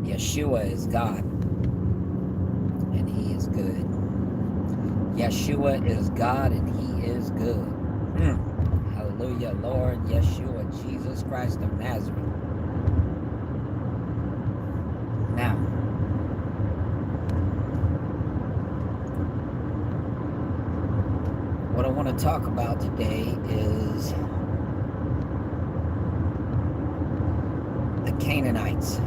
Yeshua is God, and He is good. Yeshua is God, and He is good. Hallelujah, Lord Yeshua, Jesus Christ of Nazareth. Now, what I want to talk about today is the Canaanites.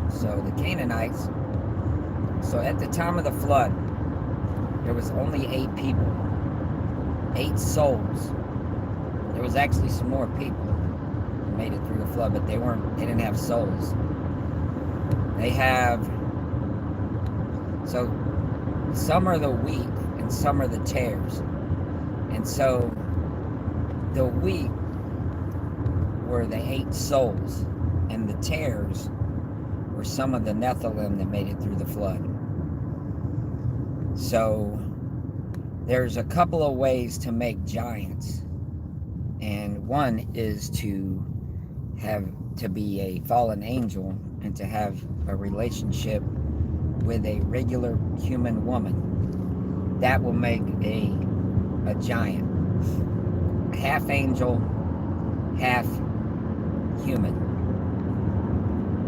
So the Canaanites, so at the time of the flood, there was only 8 people, 8 souls. There was actually some more people who made it through the flood, but they didn't have souls. They have, so some are the wheat and some are the tares. And so the wheat were the 8 souls, and the tares were some of the Nephilim that made it through the flood. So there's a couple of ways to make giants, and one is to be a fallen angel and to have a relationship with a regular human woman. That will make a giant. Half angel, half human.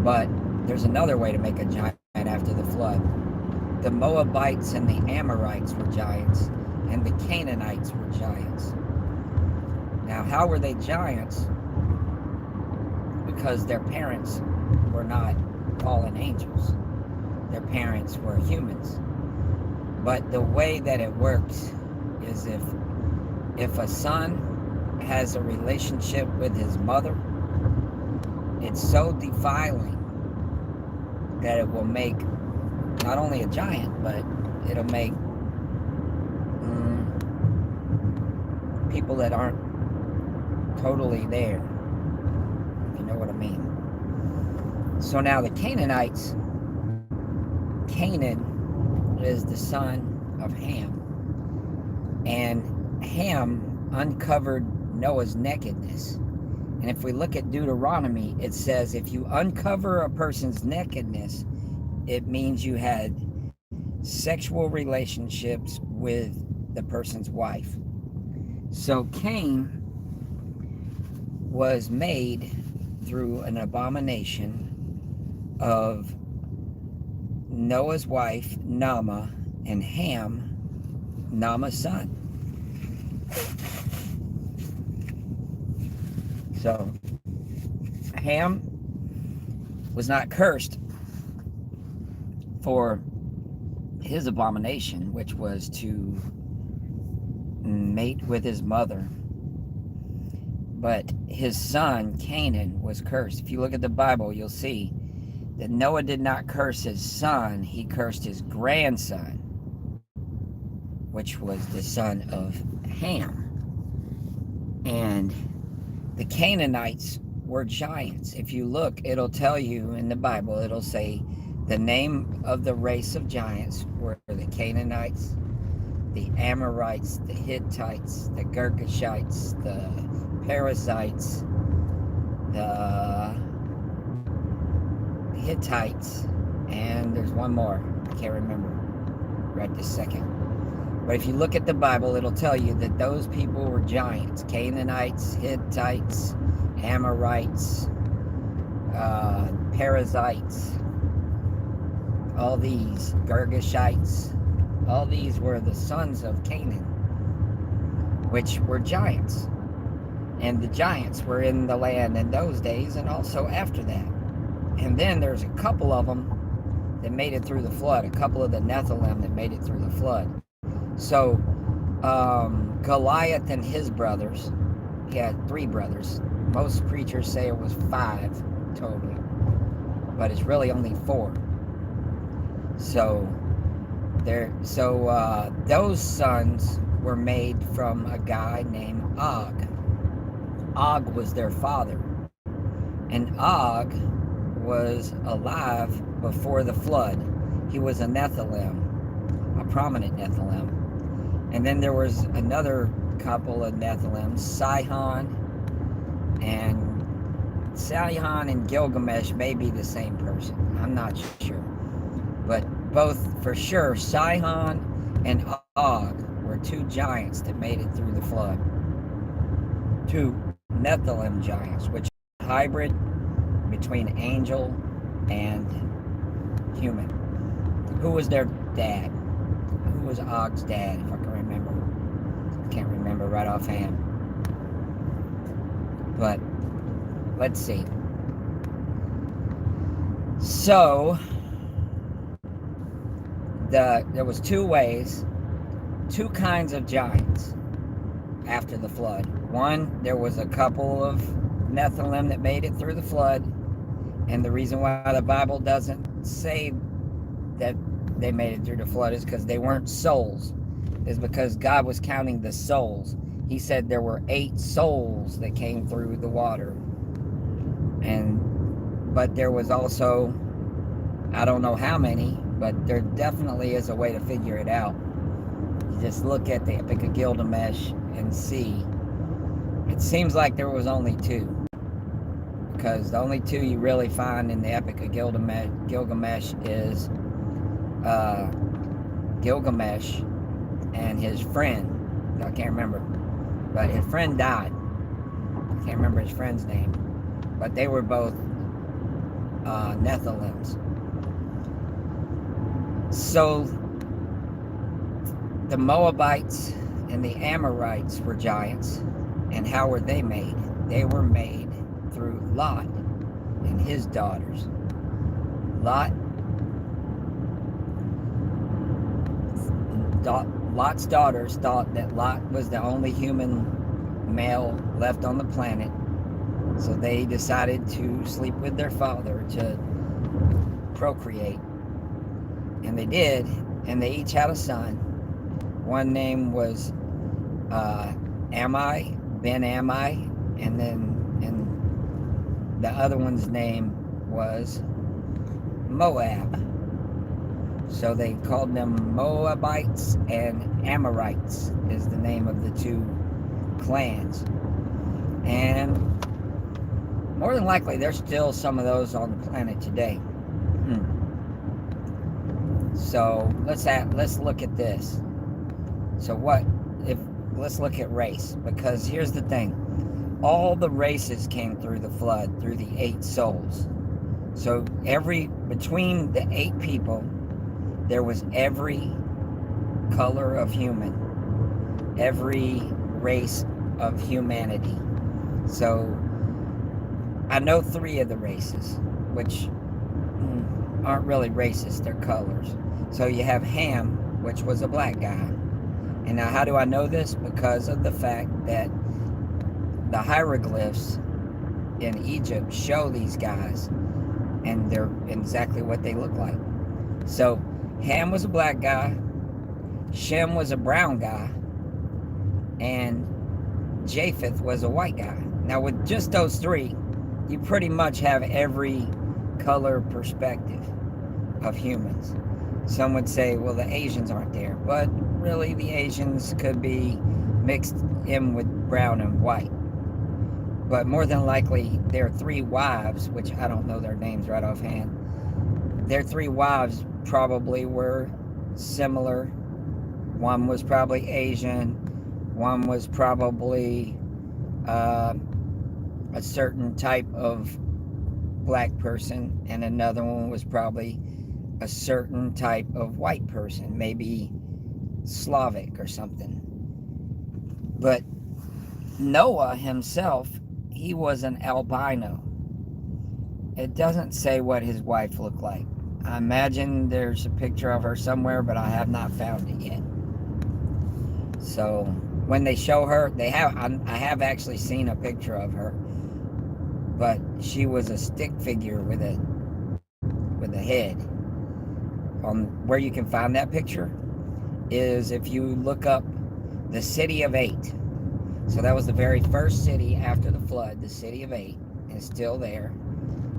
But there's another way to make a giant after the flood. The Moabites and the Amorites were giants, and the Canaanites were giants. Now, how were they giants? Because their parents were not fallen angels. Their parents were humans. But the way that it works is if a son has a relationship with his mother, it's so defiling that it will make not only a giant, but it'll make people that aren't totally there, if you know what I mean. So now the Canaanites, Canaan is the son of Ham, and Ham uncovered Noah's nakedness. And if we look at Deuteronomy, it says if you uncover a person's nakedness, it means you had sexual relationships with the person's wife. So Cain was made through an abomination of Noah's wife, Naamah, and Ham, Naamah's son. So Ham was not cursed for his abomination, which was to mate with his mother. But his son, Canaan, was cursed. If you look at the Bible, you'll see that Noah did not curse his son, he cursed his grandson, which was the son of Ham. And the Canaanites were giants. If you look, it'll tell you in the Bible, it'll say the name of the race of giants were the Canaanites, the Amorites, the Hittites, the Girgashites, the Perizzites, the Hittites, and there's one more. I can't remember right this second. But if you look at the Bible, it'll tell you that those people were giants. Canaanites, Hittites, Amorites, Perizzites, all these, Girgashites, all these were the sons of Canaan, which were giants. And the giants were in the land in those days and also after that. And then there's a couple of them that made it through the flood, a couple of the Nephilim that made it through the flood. So Goliath and his brothers, he had 3 brothers. Most preachers say it was 5 total, but it's really only 4. So those sons were made from a guy named Og. Og was their father, and Og was alive before the flood. He was a Nephilim, a prominent Nephilim. And then there was another couple of Nephilim, Sihon and Sihon and Gilgamesh may be the same person. I'm not sure. But both, for sure, Sihon and Og were two giants that made it through the flood. Two Nephilim giants, which are a hybrid between angel and human. Who was their dad? Who was Og's dad, if I can remember? I can't remember right offhand. But let's see. So there was two kinds of giants after the flood. One, there was a couple of Nephilim that made it through the flood, and the reason why the Bible doesn't say that they made it through the flood is because they weren't souls. Is because God was counting the souls. He said there were 8 souls that came through the water, but there was also, I don't know how many, but there definitely is a way to figure it out. You just look at the Epic of Gilgamesh and see. It seems like there was only 2, because the only 2 you really find in the Epic of Gilgamesh is Gilgamesh and his friend. I can't remember, but his friend died. I can't remember his friend's name, but they were both Nephilims. So the Moabites and the Amorites were giants. And how were they made? They were made through Lot and his daughters. Lot's daughters thought that Lot was the only human male left on the planet, so they decided to sleep with their father to procreate. And they did, and they each had a son. One name was Ben Ammi, and the other one's name was Moab. So they called them Moabites and Amorites is the name of the 2 clans. And more than likely there's still some of those on the planet today. So let's look at this. So let's look at race, because here's the thing. All the races came through the flood, through the 8 souls. So between the 8 people, there was every color of human, every race of humanity. So I know 3 of the races, which aren't really races, they're colors. So you have Ham, which was a black guy. And now how do I know this? Because of the fact that the hieroglyphs in Egypt show these guys, and they're exactly what they look like. So Ham was a black guy, Shem was a brown guy, and Japheth was a white guy. Now with just those 3, you pretty much have every color perspective of humans. Some would say, well, the Asians aren't there, but really the Asians could be mixed in with brown and white. But more than likely, their 3 wives, which I don't know their names right offhand, their 3 wives probably were similar. One was probably Asian, one was probably a certain type of black person, and another one was probably a certain type of white person, maybe Slavic or something. But Noah himself, he was an albino. It doesn't say what his wife looked like. I imagine there's a picture of her somewhere, but I have not found it yet. So when they show her, I have actually seen a picture of her, but she was a stick figure with a head. Where you can find that picture is if you look up the City of 8. So that was the very first city after the flood, the City of 8. It's still there.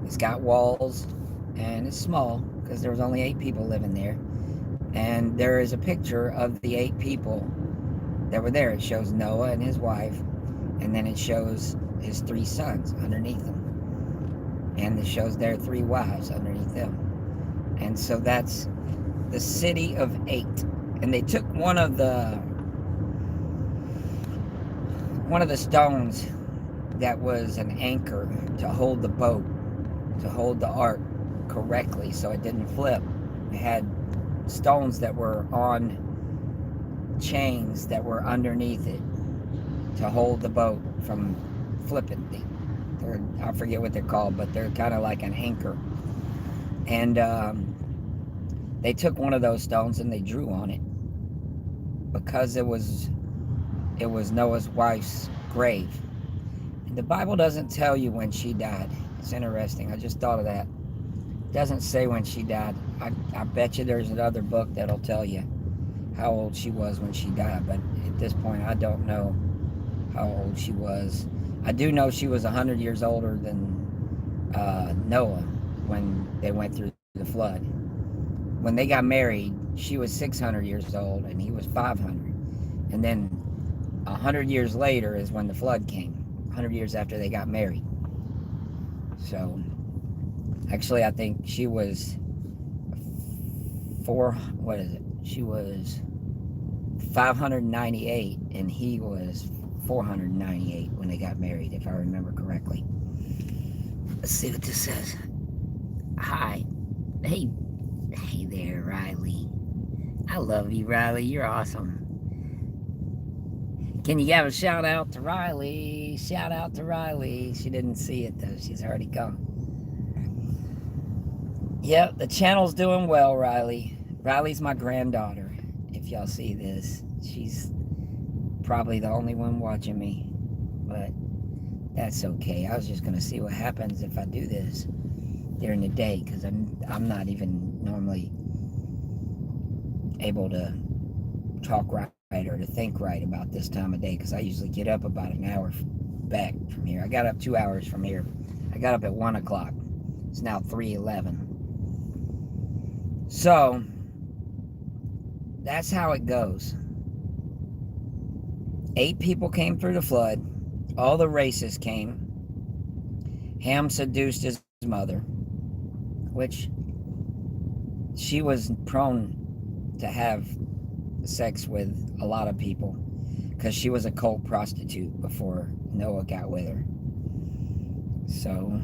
It's got walls, and it's small because there was only 8 people living there. And there is a picture of the 8 people that were there. It shows Noah and his wife, and then it shows his 3 sons underneath them. And it shows their 3 wives underneath them. And so that's the city of 8. And they took one of the stones that was an anchor to hold the boat, to hold the ark correctly so it didn't flip. It had stones that were on chains that were underneath it to hold the boat from flipping. I forget what they're called, but they're kind of like an anchor. And they took one of those stones and they drew on it because it was Noah's wife's grave. And the Bible doesn't tell you when she died. It's interesting. I just thought of that. It doesn't say when she died. I bet you there's another book that'll tell you how old she was when she died, but at this point I don't know how old she was. I do know she was 100 years older than Noah when they went through the flood. When they got married, she was 600 years old and he was 500. And then 100 years later is when the flood came, 100 years after they got married. So actually I think she was she was 598 and he was 498 when they got married, if I remember correctly. Let's see what this says. Hi. Hey there, Riley. I love you, Riley. You're awesome. Can you give a shout out to Riley? Shout out to Riley. She didn't see it though. She's already gone. Yep, the channel's doing well, Riley. Riley's my granddaughter. If y'all see this, she's probably the only one watching me, but that's okay. I was just gonna see what happens if I do this during the day, because I'm not even normally able to talk right or to think right about this time of day, because I usually get up about an hour back from here. I got up 2 hours from here. I got up at 1 o'clock. It's now 3:11. So that's how it goes. 8 people came through the flood. All the races came. Ham seduced his mother, which she was prone to have sex with a lot of people because she was a cult prostitute before Noah got with her. So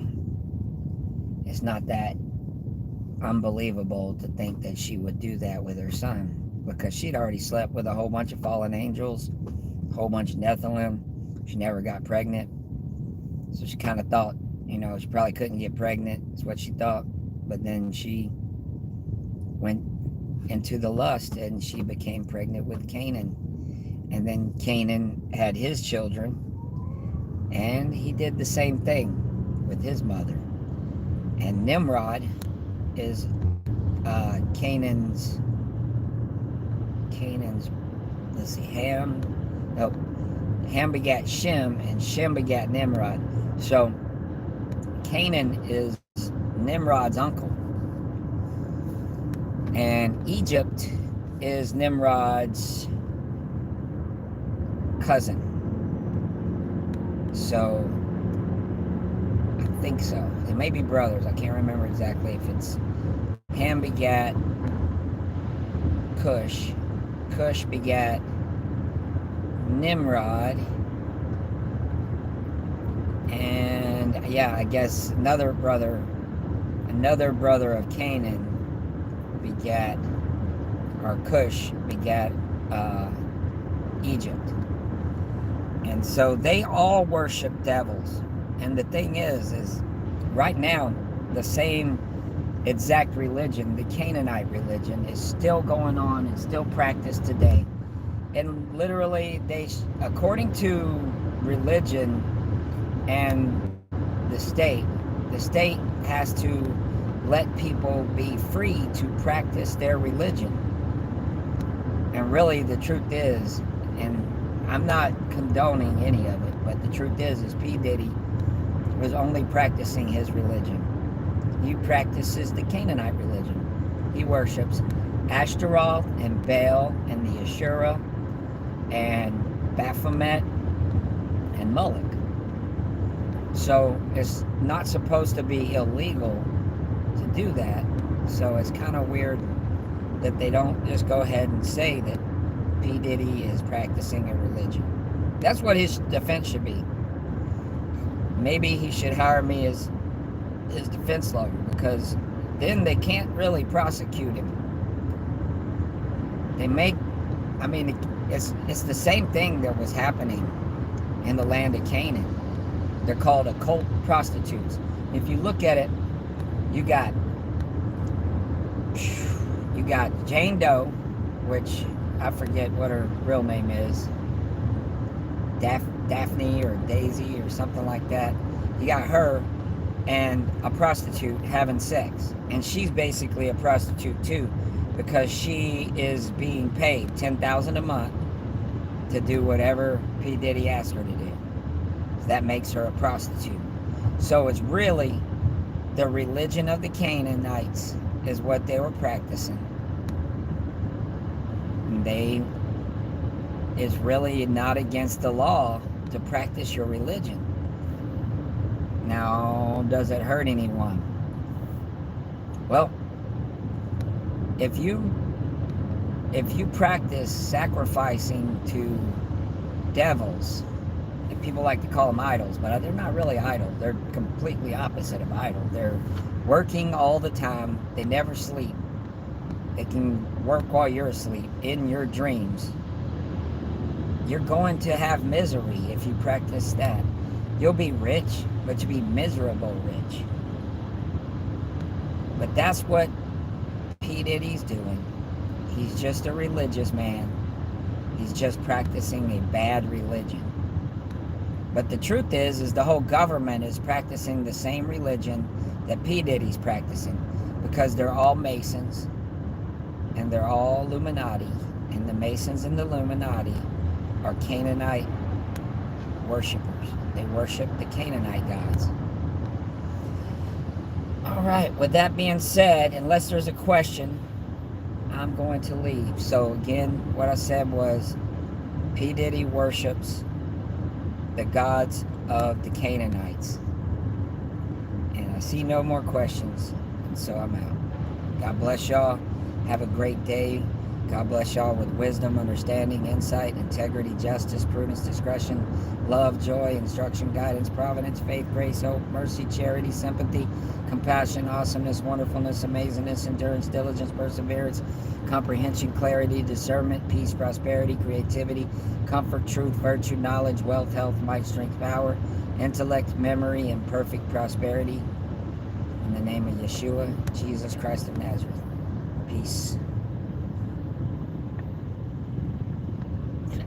it's not that unbelievable to think that she would do that with her son, because she'd already slept with a whole bunch of fallen angels, a whole bunch of Nephilim. She never got pregnant, so she kind of thought, she probably couldn't get pregnant. That's what she thought. But then she went into the lust and she became pregnant with Canaan. And then Canaan had his children, and he did the same thing with his mother. And Nimrod is Canaan's, let's see, Ham begat Shem, and Shem begat Nimrod. So Canaan is Nimrod's uncle, and Egypt is Nimrod's cousin. So I think so. They may be brothers. I can't remember exactly if it's Ham begat Cush. Cush begat Nimrod. And yeah, I guess another brother of Canaan begat, or Cush begat Egypt. And so they all worship devils. And the thing is right now, the same exact religion, the Canaanite religion, is still going on and still practiced today. And literally, according to religion and the state has to let people be free to practice their religion. And really, the truth is, and I'm not condoning any of it, but the truth is P. Diddy was only practicing his religion. He practices the Canaanite religion. He worships Ashtaroth and Baal and the Asherah and Baphomet and Moloch. So it's not supposed to be illegal to do that. So it's kind of weird that they don't just go ahead and say that P. Diddy is practicing a religion. That's what his defense should be. Maybe he should hire me as his defense lawyer, because then they can't really prosecute him. They make, I mean, it's the same thing that was happening in the land of Canaan. They're called occult prostitutes. If you look at it, you got Jane Doe, which I forget what her real name is, Daphne or Daisy or something like that. You got her and a prostitute having sex, and she's basically a prostitute too, because she is being paid $10,000 a month to do whatever P. Diddy asked her to do. So that makes her a prostitute. So it's really the religion of the Canaanites is what they were practicing. It's really not against the law to practice your religion. Now, does it hurt anyone? Well, if you practice sacrificing to devils, and people like to call them idols, but they're not really idols. They're completely opposite of idol. They're working all the time. They never sleep. They can work while you're asleep in your dreams. You're going to have misery if you practice that. You'll be rich, but you'll be miserable rich. But that's what P. Diddy's doing. He's just a religious man. He's just practicing a bad religion. But the truth is the whole government is practicing the same religion that P. Diddy's practicing, because they're all Masons and they're all Illuminati, and the Masons and the Illuminati are Canaanite worshipers. They worship the Canaanite gods. All right, with that being said, unless there's a question, I'm going to leave. So again, what I said was P. Diddy worships the gods of the Canaanites. And I see no more questions, and so I'm out. God bless y'all. Have a great day. God bless y'all with wisdom, understanding, insight, integrity, justice, prudence, discretion, love, joy, instruction, guidance, providence, faith, grace, hope, mercy, charity, sympathy, compassion, awesomeness, wonderfulness, amazingness, endurance, diligence, perseverance, comprehension, clarity, discernment, peace, prosperity, creativity, comfort, truth, virtue, knowledge, wealth, health, might, strength, power, intellect, memory, and perfect prosperity. In the name of Yeshua, Jesus Christ of Nazareth. Peace.